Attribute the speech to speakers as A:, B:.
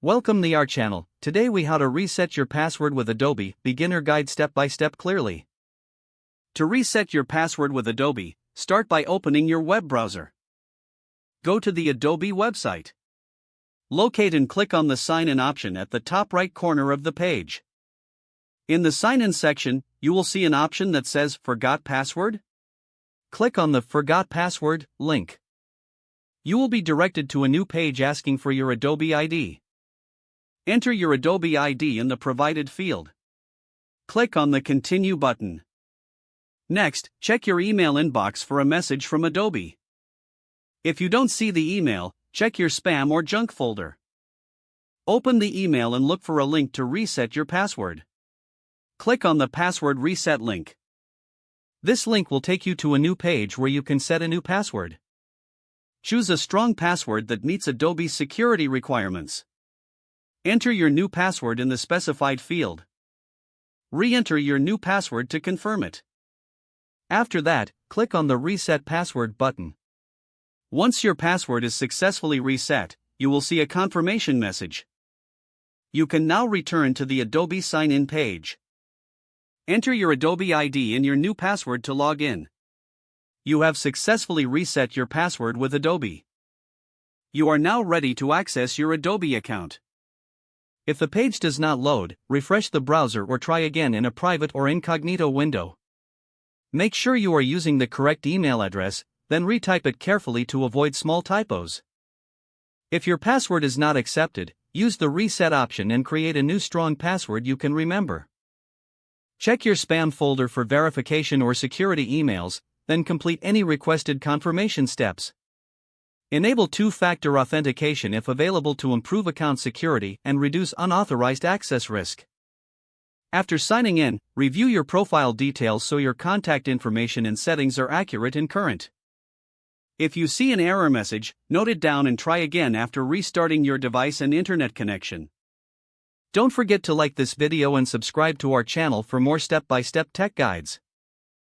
A: Welcome to our channel. Today we how to reset your password with Adobe, beginner guide step by step clearly. To reset your password with Adobe, start by opening your web browser. Go to the Adobe website. Locate and click on the Sign In option at the top right corner of the page. In the Sign In section, you will see an option that says Forgot Password. Click on the Forgot Password link. You will be directed to a new page asking for your Adobe ID. Enter your Adobe ID in the provided field. Click on the Continue button. Next, check your email inbox for a message from Adobe. If you don't see the email, check your spam or junk folder. Open the email and look for a link to reset your password. Click on the Password Reset link. This link will take you to a new page where you can set a new password. Choose a strong password that meets Adobe's security requirements. Enter your new password in the specified field. Re-enter your new password to confirm it. After that, click on the Reset Password button. Once your password is successfully reset, you will see a confirmation message. You can now return to the Adobe Sign In page. Enter your Adobe ID and your new password to log in. You have successfully reset your password with Adobe. You are now ready to access your Adobe account. If the page does not load, refresh the browser or try again in a private or incognito window. Make sure you are using the correct email address, then retype it carefully to avoid small typos. If your password is not accepted, use the Reset option and create a new strong password you can remember. Check your spam folder for verification or security emails, then complete any requested confirmation steps. Enable two-factor authentication if available to improve account security and reduce unauthorized access risk. After signing in, review your profile details so your contact information and settings are accurate and current. If you see an error message, note it down and try again after restarting your device and internet connection. Don't forget to like this video and subscribe to our channel for more step-by-step tech guides.